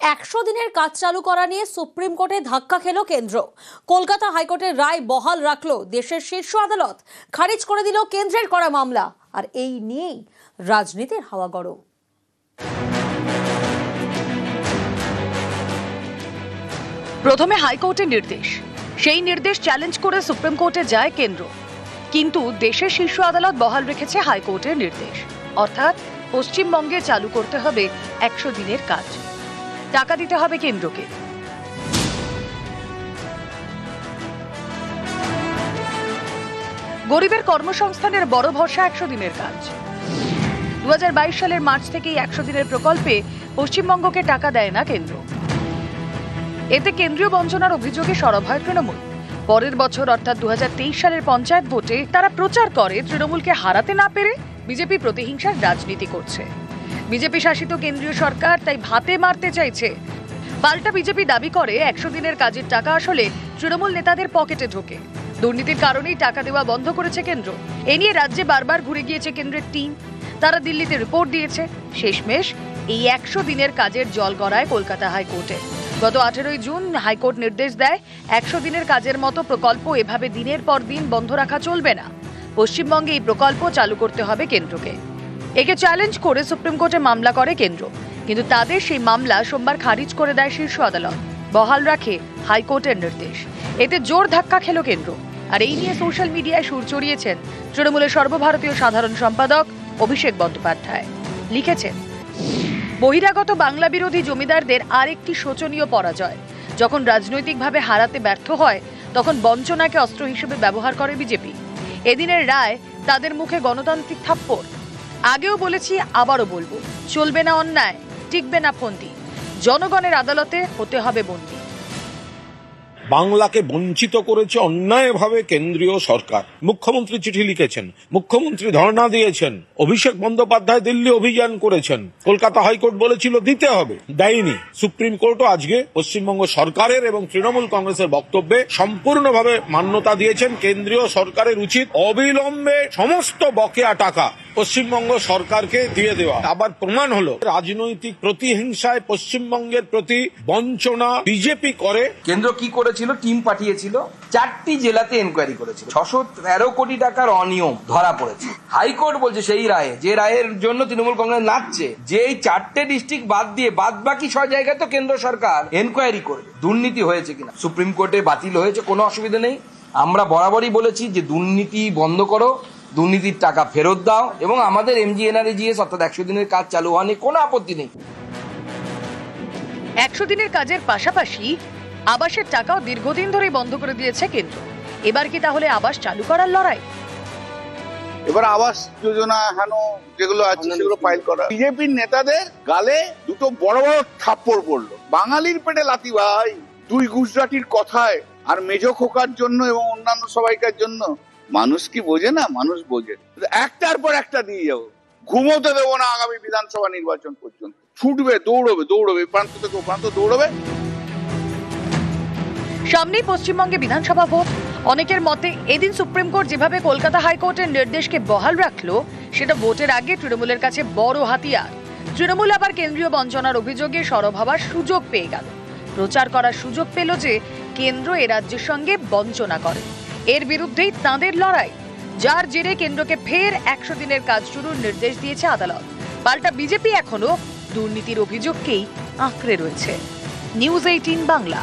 100 দিনের কাজ চালু করা নিয়ে সুপ্রিম কোর্টে ধাক্কা খেল কেন্দ্র। কলকাতা হাইকোর্টের রায় বহাল রাখলো দেশের শীর্ষ আদালত, খারিজ করে দিল কেন্দ্রের করা মামলা। আর এই নিয়েই রাজনীতির হাওয়া গরম। প্রথমে হাইকোর্টের নির্দেশ, সেই নির্দেশ চ্যালেঞ্জ করে সুপ্রিম কোর্টে যায় কেন্দ্র। কিন্তু দেশের শীর্ষ আদালত বহাল রেখেছে হাইকোর্টের নির্দেশ, অর্থাৎ পশ্চিমবঙ্গে চালু করতে হবে 100 দিনের কাজ, টাকা দিতে হবে কেন্দ্রকে। গরিবের কর্মসংস্থানের বড় ভরসা 100 দিনের কাজ। 2022 সালের মার্চ থেকেই 100 দিনের প্রকল্পে পশ্চিমবঙ্গকে টাকা দেয় না কেন্দ্র। এতে কেন্দ্রীয় বঞ্চনার অভিযোগে সরব হয় তৃণমূল। পরের বছর অর্থাৎ 2023 সালের পঞ্চায়েত ভোটে তারা প্রচার করে তৃণমূলকে হারাতে না পেরে বিজেপি প্রতিহিংসার রাজনীতি করছে। বিজেপি শাসিত কেন্দ্রীয় সরকার তাই ভাতে মারতে চাইছে। পাল্টা বিজেপি দাবি করে 100 দিনের কাজের টাকা আসলে তৃণমূল নেতাদের পকেটে ঢোকে। দুর্নীতির কারণেই টাকা দেওয়া বন্ধ করেছে কেন্দ্র। এ নিয়ে রাজ্যে বারবার ঘুরে গিয়েছে কেন্দ্রের টিম, তারা দিল্লিতে রিপোর্ট দিয়েছে। শেষমেশ এই 100 দিনের কাজের জল গড়ায় কলকাতা হাইকোর্টে। গত 18 জুন হাইকোর্ট নির্দেশ দেয় 100 দিনের কাজের মতো প্রকল্প এভাবে দিনের পর দিন বন্ধ রাখা চলবে না। পশ্চিমবঙ্গে এই প্রকল্প চালু করতে হবে কেন্দ্রকে। একে চ্যালেঞ্জ করে সুপ্রিম কোর্টে মামলা করে কেন্দ্র, কিন্তু তাদের সেই মামলা সোমবার খারিজ করে দেয় শীর্ষ আদালত, বহাল রাখে হাইকোর্টের নির্দেশ। এতে জোর ধাক্কা খেল কেন্দ্র। আর এই নিয়ে সোশ্যাল মিডিয়ায় সুর চড়িয়েছেন তৃণমূলের সর্বভারতীয় সাধারণ সম্পাদক অভিষেক বন্দ্যোপাধ্যায়। লিখেছেন, বহিরাগত বাংলা বিরোধী জমিদারদের আরেকটি শোচনীয় পরাজয়। যখন রাজনৈতিকভাবে হারাতে ব্যর্থ হয়, তখন বঞ্চনাকে অস্ত্র হিসেবে ব্যবহার করে বিজেপি। এদিনের রায় তাদের মুখে গণতান্ত্রিক থাপ্পড়। আগেও বলেছি, আবারও বলবো, চলবে না অন্যায়, টিকবে না ফন্দি। জনগণের আদালতে হতে হবে বন্দী। বাংলাকে বঞ্চিত করেছে অন্যায়ভাবে কেন্দ্রীয় সরকার। মুখ্যমন্ত্রী চিঠি লিখেছেন, মুখ্যমন্ত্রী ধর্ণা দিয়েছেন, অভিষেক বন্দ্যোপাধ্যায় দিল্লি অভিযান করেছেন। কলকাতা হাইকোর্ট বলেছিল দিতে হবে, দেয়নি। সুপ্রিম কোর্টও আজকে পশ্চিমবঙ্গ সরকারের এবং তৃণমূল কংগ্রেসের বক্তব্যে সম্পূর্ণভাবে মান্যতা দিয়েছেন। কেন্দ্রীয় সরকারের উচিত অবিলম্বে সমস্ত বকেয়া টাকা পশ্চিমবঙ্গ সরকারকে দিয়ে দেওয়া। আবার প্রমাণ হলো রাজনৈতিক প্রতিহিংসায় পশ্চিমবঙ্গের প্রতি বঞ্চনা বিজেপি করে। কেন্দ্র কি করেছিল? টিম পাঠিয়েছিল, 4টি জেলাতে এনকোয়ারি করেছিল। 613 কোটি টাকার অনিয়ম ধরা পড়েছে। হাইকোর্ট বলছে সেই রায়ে, যে রায়ের জন্য তৃণমূল কংগ্রেস নাচছে, যে এই 4টে ডিস্ট্রিক্ট বাদ দিয়ে বাদ বাকি 6 জায়গায় তো কেন্দ্র সরকার এনকোয়ারি করবে দুর্নীতি হয়েছে কিনা। সুপ্রিম কোর্টে বাতিল হয়েছে, কোনো অসুবিধা নেই। আমরা বরাবরই বলেছি যে দুর্নীতি বন্ধ করো, দুর্নীতির টাকা ফেরত দাও, এবং আমাদের MGNREGS অর্থাৎ 100 দিনের কাজ চালু হওয়া নিয়ে কোনো আপত্তি নেই। 100 দিনের কাজের পাশাপাশি আবাসের টাকাও দীর্ঘদিন ধরে বন্ধ করে দিয়েছে কেন্দ্র। এবার কি তাহলে আবাস চালু করার লড়াই? এবার আবাস যোজনা যেগুলো আছে সেগুলো ফাইল করা। বিজেপির নেতাদের গালে দুটো বড় বড় থাপ্পড় পড়লো। বাঙালির পেটে লাথি ভাই, 2 গুজরাটির কথায় আর মেজো খোকার জন্য এবং অন্যান্য সবাইকার জন্য। মানুষ কি বোঝে না? মানুষ বোঝে। একটার পর একটা দিয়ে যাবো, ঘুমোতে দেবো না আগামী বিধানসভা নির্বাচন পর্যন্ত। ছুটবে, দৌড়বে, প্রান্ত থেকে প্রান্ত দৌড়বে। সামনেই পশ্চিমবঙ্গে বিধানসভা ভোট। অনেকের মতে এদিন সুপ্রিম কোর্ট যেভাবে কলকাতা হাইকোর্টের নির্দেশকে বহাল রাখলো, সেটা ভোটের আগে তৃণমূলের কাছে বড় হাতিয়ার। তৃণমূল আবার কেন্দ্রীয় বঞ্চনার অভিযোগে সরব হওয়ার সুযোগ পেয়ে গেল, প্রচার করার সুযোগ পেল যে কেন্দ্র এ রাজ্যের সঙ্গে বঞ্চনা করে। এর বিরুদ্ধেই তাঁদের লড়াই, যার জেরে কেন্দ্রকে ফের 100 দিনের কাজ শুরুর নির্দেশ দিয়েছে আদালত। পাল্টা বিজেপি এখনো দুর্নীতির অভিযোগকেই আঁকড়ে রয়েছে। নিউজ 18 বাংলা।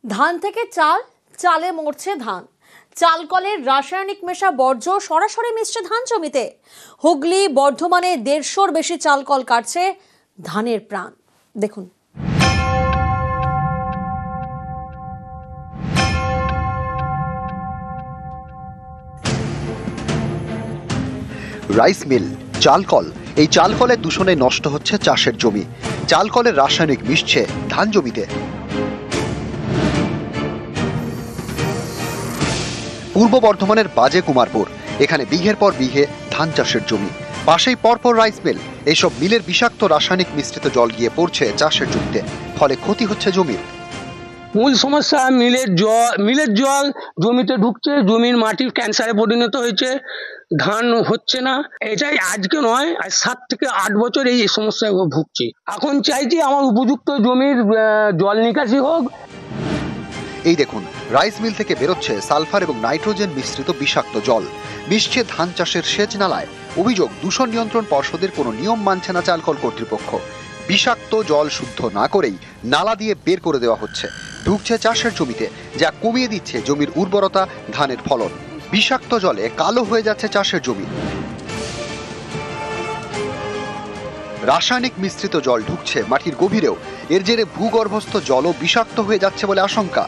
ধান থেকে চাল, চালে মরছে ধান। চালকলের রাসায়নিক মেশা বর্জ্য সরাসরি মিশছে ধান জমিতে। হুগলি, বর্ধমানে 150-র বেশি চালকল কাটছে ধানের প্রাণ। দেখুন, রাইস মিল, চালকল, এই চালকলের দূষণে নষ্ট হচ্ছে চাষের জমি। চালকলের রাসায়নিক মিশছে ধান জমিতে। পূর্ব বর্ধমানের বাজে কুমারপুর, এখানে বিঘের পর বিঘে ধান চাষের জমি, পাশেই পরপর রাইস মিল। এইসব মিলের বিষাক্ত রাসায়নিক মিশ্রিত জল গিয়ে পড়ছে চাষের জমিতে, ফলে ক্ষতি হচ্ছে জমির। মূল সমস্যা মিলের জল জমিতে ঢুকছে, জমির মাটির ক্যান্সারে পরিণত হয়েছে। ধান হচ্ছে না। এটাই আজকে নয়, আজ 7 থেকে 8 বছর এই সমস্যায় ভুগছি। এখন চাইছি আমার উপযুক্ত জমির জল নিকাশি হোক। এই দেখুন, রাইস মিল থেকে বেরোচ্ছে সালফার এবং নাইট্রোজেন মিশ্রিত বিষাক্ত জল, মিশছে ধান চাষের সেচ নালায়। অভিযোগ, দূষণ নিয়ন্ত্রণ পর্ষদের কোনো নিয়ম মানছে না চালকল কর্তৃপক্ষ। বিষাক্ত জল শুদ্ধ না করেই নালা দিয়ে বের করে দেওয়া হচ্ছে, ঢুকছে চাষের জমিতে, যা কমিয়ে দিচ্ছে জমির উর্বরতা, ধানের ফলন। বিষাক্ত জলে কালো হয়ে যাচ্ছে চাষের জমি। রাসায়নিক মিশ্রিত জল ঢুকছে মাটির গভীরেও। এর জেরে ভূগর্ভস্থ জলও বিষাক্ত হয়ে যাচ্ছে বলে আশঙ্কা।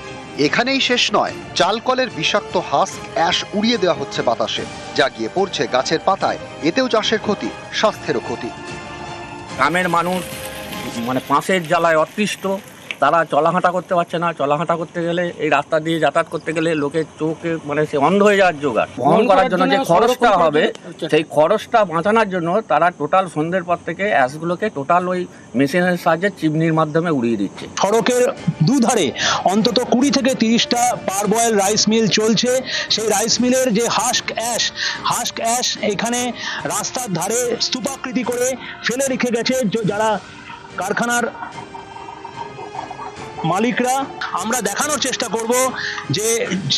এখানেই শেষ নয়, চালকলের বিষাক্ত হাস্ক অ্যাশ উড়িয়ে দেওয়া হচ্ছে বাতাসে, যা গিয়ে পড়ছে গাছের পাতায়। এতেও চাষের ক্ষতি, স্বাস্থ্যেরও ক্ষতি। গ্রামের মানুষ মানে পাঁশের জ্বালায় অতৃষ্ট, তারা চলাহাঁটা করতে পারছে না। চলাহাঁটা করতে গেলে, এই রাস্তা দিয়ে যাতায়াত করতে গেলে লোকের চোখে মানে সে অন্ধ হয়ে যাওয়ার জোগাড়। বহন করার জন্য যে খরচটা হবে, সেই খরচটা বাঁচানোর জন্য তারা টোটাল সন্ধ্যের পর থেকে অ্যাশগুলোকে টোটাল ওই মেশিনের সাহায্যে চিমনির মাধ্যমে উড়িয়ে দিচ্ছে। সড়কের দুধারে অন্তত 20 থেকে 30টা পারবয়েল রাইস মিল চলছে। সেই রাইস মিলের যে হাস্ক অ্যাশ এখানে রাস্তার ধারে স্তূপাকৃতি করে ফেলে রেখে গেছে যারা কারখানার মালিকরা। আমরা দেখানোর চেষ্টা করব যে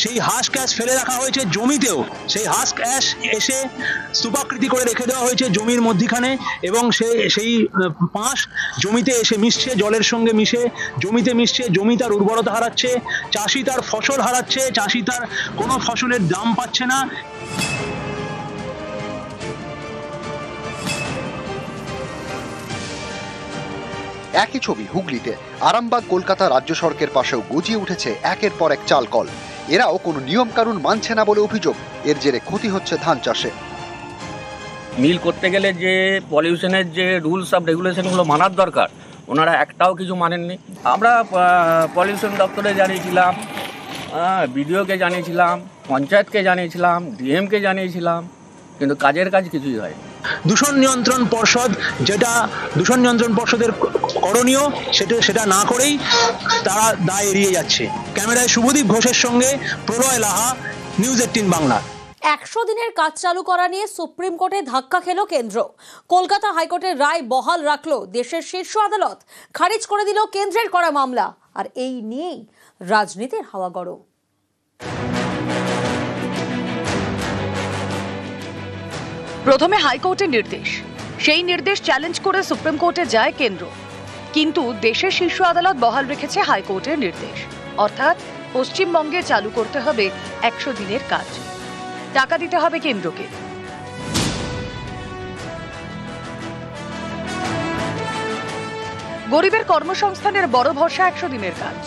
সেই হাস্ক অ্যাশ ফেলে রাখা হয়েছে জমিতেও। সেই হাস্ক অ্যাশ এসে স্তূপাকৃতি করে রেখে দেওয়া হয়েছে জমির মধ্যিখানে, এবং সেই পাঁশ জমিতে এসে মিশছে, জলের সঙ্গে মিশে জমিতে মিশছে। জমি তার উর্বরতা হারাচ্ছে, চাষি তার ফসল হারাচ্ছে, চাষি তার কোনো ফসলের দাম পাচ্ছে না। একই ছবি হুগলিতে। আরামবাগ কলকাতা রাজ্য সড়কের পাশেও গজিয়ে উঠেছে একের পর এক চালকল। এরাও কোনো নিয়ম কানুন মানছে না বলে অভিযোগ। এর জেরে ক্ষতি হচ্ছে ধান চাষে। মিল করতে গেলে যে পলিউশনের যে রুলস অফ রেগুলেশনগুলো মানার দরকার, ওনারা একটাও কিছু মানেননি। আমরা পলিউশন দপ্তরে জানিয়েছিলাম, বিডিওকে জানিয়েছিলাম, পঞ্চায়েতকে জানিয়েছিলাম, ডিএমকে জানিয়েছিলাম, কিন্তু কাজের কাজ কিছুই হয়নি। দূষণ নিয়ন্ত্রণ পর্ষদ, যেটা দূষণ নিয়ন্ত্রণ পর্ষদের করণীয়, সেটা না করেই তারা দায় এড়িয়ে যাচ্ছে। ক্যামেরায় শুভদীপ ঘোষের সঙ্গে প্রলয় লাহা, নিউজ 18 বাংলা। 100 দিনের কাজ চালু করা নিয়ে সুপ্রিম কোর্টে ধাক্কা খেল কেন্দ্র। কলকাতা হাইকোর্টের রায় বহাল রাখলো দেশের শীর্ষ আদালত, খারিজ করে দিল কেন্দ্রের করা মামলা। আর এই নিয়েই রাজনীতির হাওয়া গরম। প্রথমে হাইকোর্টের নির্দেশ, সেই নির্দেশ চ্যালেঞ্জ করে সুপ্রিম কোর্টে যায় কেন্দ্র। কিন্তু দেশের শীর্ষ আদালত বহাল রেখেছে হাইকোর্টের নির্দেশ, অর্থাৎ পশ্চিমবঙ্গে চালু করতে হবে 100 দিনের কাজ, টাকা দিতে হবে কেন্দ্রকে। গরিবের কর্মসংস্থানের বড় ভরসা 100 দিনের কাজ।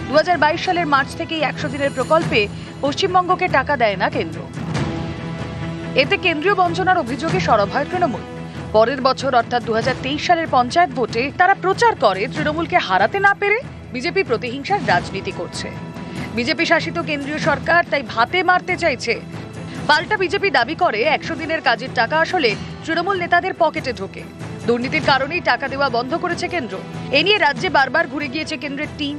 2022 সালের মার্চ থেকেই 100 দিনের প্রকল্পে পশ্চিমবঙ্গকে টাকা দেয় না কেন্দ্র। এতে কেন্দ্রীয় বঞ্চনার অভিযোগে সরব হয় তৃণমূল। পরের বছর অর্থাৎ 2023 সালের পঞ্চায়েত ভোটে তারা প্রচার করে তৃণমূলকে হারাতে না পেরে বিজেপি প্রতিহিংসার রাজনীতি করছে। বিজেপি শাসিত কেন্দ্রীয় সরকার তাই ভাতে মারতে চাইছে। পাল্টা বিজেপি দাবি করে 100 দিনের কাজের টাকা আসলে তৃণমূল নেতাদের পকেটে ঢোকে। দুর্নীতির কারণেই টাকা দেওয়া বন্ধ করেছে কেন্দ্র। এ নিয়ে রাজ্যে বারবার ঘুরে গিয়েছে কেন্দ্রের টিম,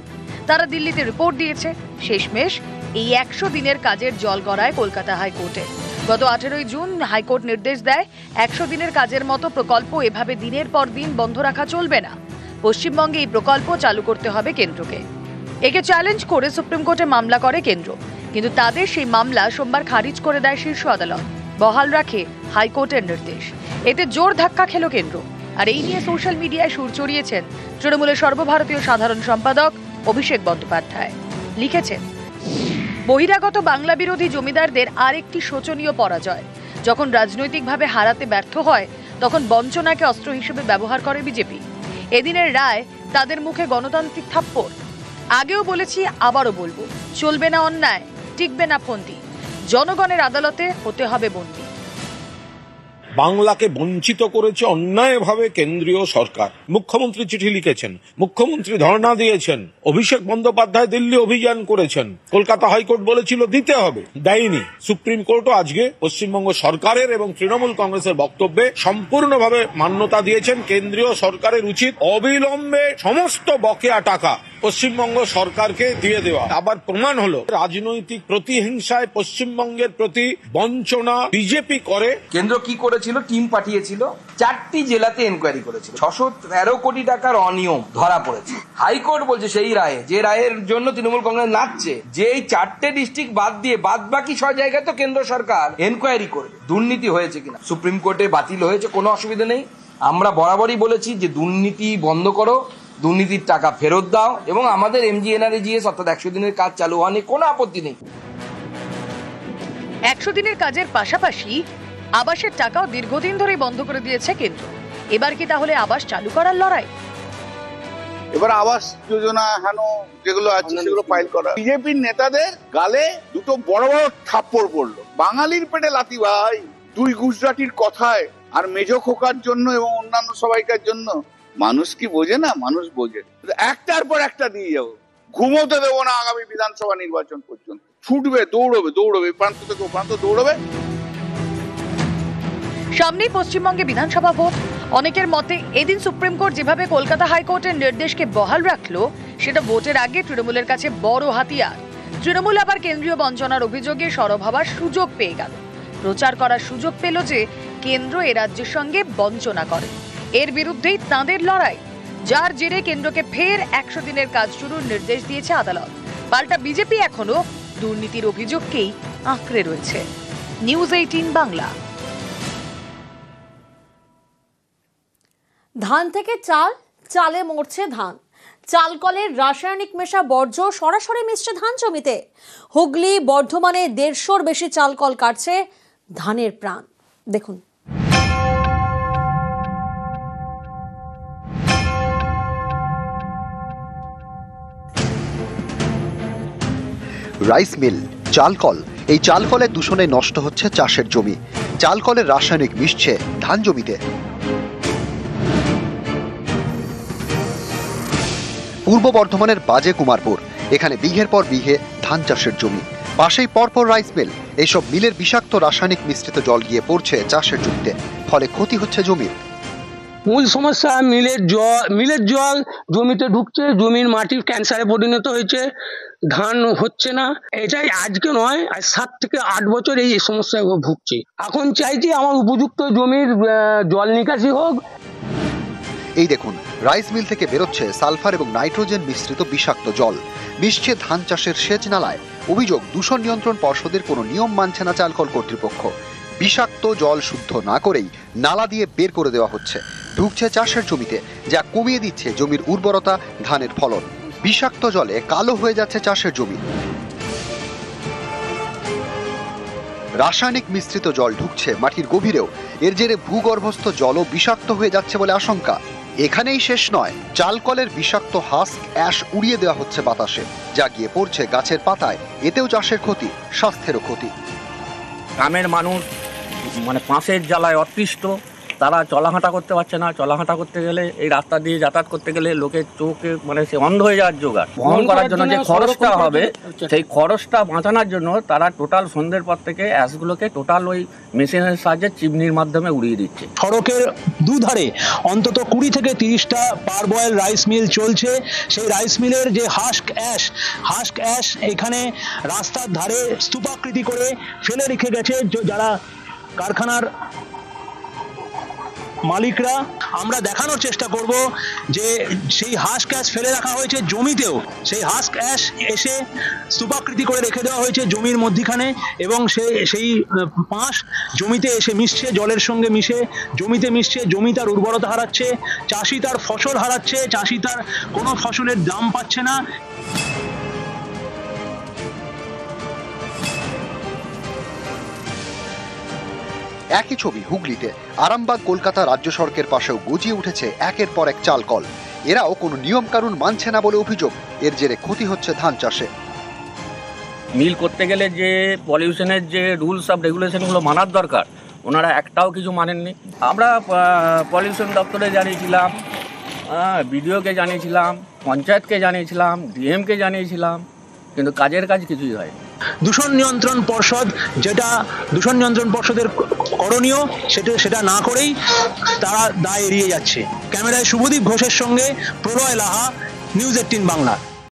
তারা দিল্লিতে রিপোর্ট দিয়েছে। শেষমেশ এই 100 দিনের কাজের জল গড়ায় কলকাতা হাইকোর্টে। গত 18 জুন হাইকোর্ট নির্দেশ দেয় 100 দিনের কাজের মতো প্রকল্প এভাবে দিনের পর দিন বন্ধ রাখা চলবে না। পশ্চিমবঙ্গে এই প্রকল্প চালু করতে হবে কেন্দ্রকে। একে চ্যালেঞ্জ করে সুপ্রিম কোর্টে মামলা করে কেন্দ্র, কিন্তু তাদের সেই মামলা সোমবার খারিজ করে দেয় শীর্ষ আদালত, বহাল রাখে হাইকোর্টের নির্দেশ। এতে জোর ধাক্কা খেল কেন্দ্র। আর এই নিয়ে সোশ্যাল মিডিয়ায় সুর চড়িয়েছেন তৃণমূলের সর্বভারতীয় সাধারণ সম্পাদক অভিষেক বন্দ্যোপাধ্যায়। লিখেছেন, বহিরাগত বাংলা বিরোধী জমিদারদের আরেকটি শোচনীয় পরাজয়। যখন রাজনৈতিকভাবে হারাতে ব্যর্থ হয়, তখন বঞ্চনাকে অস্ত্র হিসেবে ব্যবহার করে বিজেপি। এদিনের রায় তাদের মুখে গণতান্ত্রিক থাপ্পড়। আগেও বলেছি, আবারও বলবো, চলবে না অন্যায়, টিকবে না ফন্দি। জনগণের আদালতে হতে হবে বন্দী। বাংলাকে বঞ্চিত করেছে অন্যায়ভাবে কেন্দ্রীয় সরকার। মুখ্যমন্ত্রী চিঠি লিখেছেন, মুখ্যমন্ত্রী ধর্ণা দিয়েছেন, অভিষেক বন্দ্যোপাধ্যায় দিল্লি অভিযান করেছেন। কলকাতা হাইকোর্ট বলেছিল দিতে হবে, দেয়নি। সুপ্রিম কোর্টও আজকে পশ্চিমবঙ্গ সরকারের এবং তৃণমূল কংগ্রেসের বক্তব্যে সম্পূর্ণভাবে মান্যতা দিয়েছেন। কেন্দ্রীয় সরকারের উচিত অবিলম্বে সমস্ত বকেয়া টাকা পশ্চিমবঙ্গ সরকারকে দিয়ে দেওয়া। আবার প্রমাণ হলো রাজনৈতিক প্রতিহিংসায় পশ্চিমবঙ্গের প্রতি বঞ্চনা বিজেপি করে। কেন্দ্র কি করেছিল? টিম পাঠিয়েছিল, 4টি জেলাতে এনকোয়ারি করেছিল, 613 কোটি টাকার অনিয়ম ধরা পড়েছে। হাইকোর্ট বলছে সেই রায়ে, যে রায়ের জন্য তৃণমূল কংগ্রেস নাচছে, যে এই 4টে ডিস্ট্রিক্ট বাদ দিয়ে বাদ বাকি 6 জায়গায় তো কেন্দ্র সরকার এনকোয়ারি করবে দুর্নীতি হয়েছে কিনা। সুপ্রিম কোর্টে বাতিল হয়েছে, কোনো অসুবিধা নেই। আমরা বরাবরই বলেছি যে দুর্নীতি বন্ধ করো, দুর্নীতির টাকা ফেরত দাও, এবং আমাদের MGNREGS অর্থাৎ 100 দিনের কাজ চালু হয়নি, কোনো আপত্তি নেই। 100 দিনের কাজের পাশাপাশি আবাসের টাকাও দীর্ঘদিন ধরেই বন্ধ করে দিয়েছে কেন্দ্র। এবার কি তাহলে আবাস চালু করার লড়াই? এবার আবাস যোজনা হেন যেগুলো আছে সেগুলো ফাইল করা। বিজেপির নেতাদের গালে দুটো বড় বড় থাপ্পড় পড়লো। বাঙালির পেটে লাথি ভাই, 2 গুজরাটির কথায় আর মেজো খোকার জন্য এবং অন্যান্য সবাইকার জন্য। মানুষ কি বোঝে না? মানুষ বোঝে। একটার পর একটা দিয়ে যাবো, ঘুমোতে দেবো না আগামী বিধানসভা নির্বাচন পর্যন্ত। ছুটবে, দৌড়বে, প্রান্ত থেকে প্রান্ত দৌড়বে। সামনেই পশ্চিমবঙ্গে বিধানসভা ভোট। অনেকের মতে এদিন সুপ্রিম কোর্ট যেভাবে কলকাতা হাইকোর্টের নির্দেশকে বহাল রাখলো, সেটা ভোটের আগে তৃণমূলের কাছে বড় হাতিয়ার। তৃণমূল আবার কেন্দ্রীয় বঞ্চনার অভিযোগে সরব হওয়ার সুযোগ পেয়ে গেল। প্রচার করার সুযোগ পেল যে কেন্দ্র এ রাজ্যের সঙ্গে বঞ্চনা করে। এর বিরুদ্ধেই তাঁদের লড়াই, যার জেরে কেন্দ্রকে ফের 100 দিনের কাজ শুরুর নির্দেশ দিয়েছে আদালত। পাল্টা বিজেপি এখনো দুর্নীতির অভিযোগকেই আঁকড়ে রয়েছে। নিউজ 18 বাংলা। ধান থেকে চাল, চালে মরছে ধান। চাল কলের রাসায়নিক মেশা বর্জ্য সরাসরি মিশছে ধান জমিতে। হুগলি, বর্ধমানে 150-র বেশি চাল কল কাটছে ধানের প্রাণ। দেখুন। রাইস মিল, চালকল, এই চালকলের দূষণে নষ্ট হচ্ছে চাষের জমি। চালকলের রাসায়নিক মিশছে ধান জমিতে। পূর্ব বর্ধমানের বাজে কুমারপুর, এখানে বিঘের পর বিঘে ধান চাষের জমি। পাশেই পরপর রাইস মিল। এইসব মিলের বিষাক্ত রাসায়নিক মিশ্রিত জল গিয়ে পড়ছে চাষের জমিতে, ফলে ক্ষতি হচ্ছে জমির। মূল সমস্যা মিলের জল জমিতে ঢুকছে, জমির মাটির ক্যান্সারে পরিণত হয়েছে, ধান হচ্ছে না। এটাই আজকে নয়, আজ 7 থেকে 8 বছর এই সমস্যায় ভুগছি। এখন চাইছি আমার উপযুক্ত জমির জল নিকাশি হোক। এই দেখুন, রাইস মিল থেকে বেরোচ্ছে সালফার এবং নাইট্রোজেন মিশ্রিত বিষাক্ত জল, মিশছে ধান চাষের সেচ নালায়। অভিযোগ, দূষণ নিয়ন্ত্রণ পর্ষদের কোনো নিয়ম মানছে না চালকল কর্তৃপক্ষ। বিষাক্ত জল শুদ্ধ না করেই নালা দিয়ে বের করে দেওয়া হচ্ছে, ঢুকছে চাষের জমিতে, যা কমিয়ে দিচ্ছে জমির উর্বরতা, ধানের ফলন। বিষাক্ত জলে কালো হয়ে যাচ্ছে চাষের জমি। রাসায়নিক মিশ্রিত জল ঢুকছে মাটির গভীরেও। এর জেরে ভূগর্ভস্থ জলও বিষাক্ত হয়ে যাচ্ছে বলে আশঙ্কা। এখানেই শেষ নয়, চালকলের বিষাক্ত হাস্ক অ্যাশ উড়িয়ে দেওয়া হচ্ছে বাতাসে, যা গিয়ে পড়ছে গাছের পাতায়। এতেও চাষের ক্ষতি, স্বাস্থ্যেরও ক্ষতি। গ্রামের মানুষ মানে পাঁশের জ্বালায় অতৃষ্ট, তারা চলাহাঁটা করতে পারছে না। চলাহাঁটা করতে গেলে, এই রাস্তা দিয়ে যাতায়াত করতে গেলে লোকের চোখে মানে সে অন্ধ হয়ে যাওয়ার জোগাড়। বহন করার জন্য যে খরচটা হবে, সেই খরচটা বাঁচানোর জন্য তারা টোটাল সন্ধ্যের পর থেকে অ্যাশগুলোকে টোটাল ওই মেশিনের সাহায্যে চিমনির মাধ্যমে উড়িয়ে দিচ্ছে। সড়কের দুধারে অন্তত 20 থেকে 30টা পারবয়েল রাইস মিল চলছে। সেই রাইস মিলের যে হাস্ক অ্যাশ এখানে রাস্তার ধারে স্তূপাকৃতি করে ফেলে রেখে গেছে যারা কারখানার মালিকরা। আমরা দেখানোর চেষ্টা করব যে সেই হাস্ক অ্যাশ ফেলে রাখা হয়েছে জমিতেও। সেই হাস্ক অ্যাশ এসে স্তূপাকৃতি করে রেখে দেওয়া হয়েছে জমির মধ্যিখানে, এবং সেই পাঁশ জমিতে এসে মিশছে, জলের সঙ্গে মিশে জমিতে মিশছে। জমি তার উর্বরতা হারাচ্ছে, চাষি তার ফসল হারাচ্ছে, চাষি তার কোনো ফসলের দাম পাচ্ছে না। একই ছবি হুগলিতে। আরামবাগ কলকাতা রাজ্য সড়কের পাশেও গজিয়ে উঠেছে একের পর এক চালকল। এরাও কোনো নিয়ম কানুন মানছে না বলে অভিযোগ। এর জেরে ক্ষতি হচ্ছে ধান চাষে। মিল করতে গেলে যে পলিউশনের যে রুলস অফ রেগুলেশনগুলো মানার দরকার, ওনারা একটাও কিছু মানেননি। আমরা পলিউশন দপ্তরে জানিয়েছিলাম, বিডিওকে জানিয়েছিলাম, পঞ্চায়েতকে জানিয়েছিলাম, ডিএমকে জানিয়েছিলাম, কিন্তু কাজের কাজ কিছুই হয়নি। দূষণ নিয়ন্ত্রণ পর্ষদ, যেটা দূষণ নিয়ন্ত্রণ পর্ষদের করণীয়, সেটা না করেই তারা দায় এড়িয়ে যাচ্ছে। ক্যামেরায় শুভদীপ ঘোষের সঙ্গে প্রলয় লাহা, নিউজ 18 বাংলা।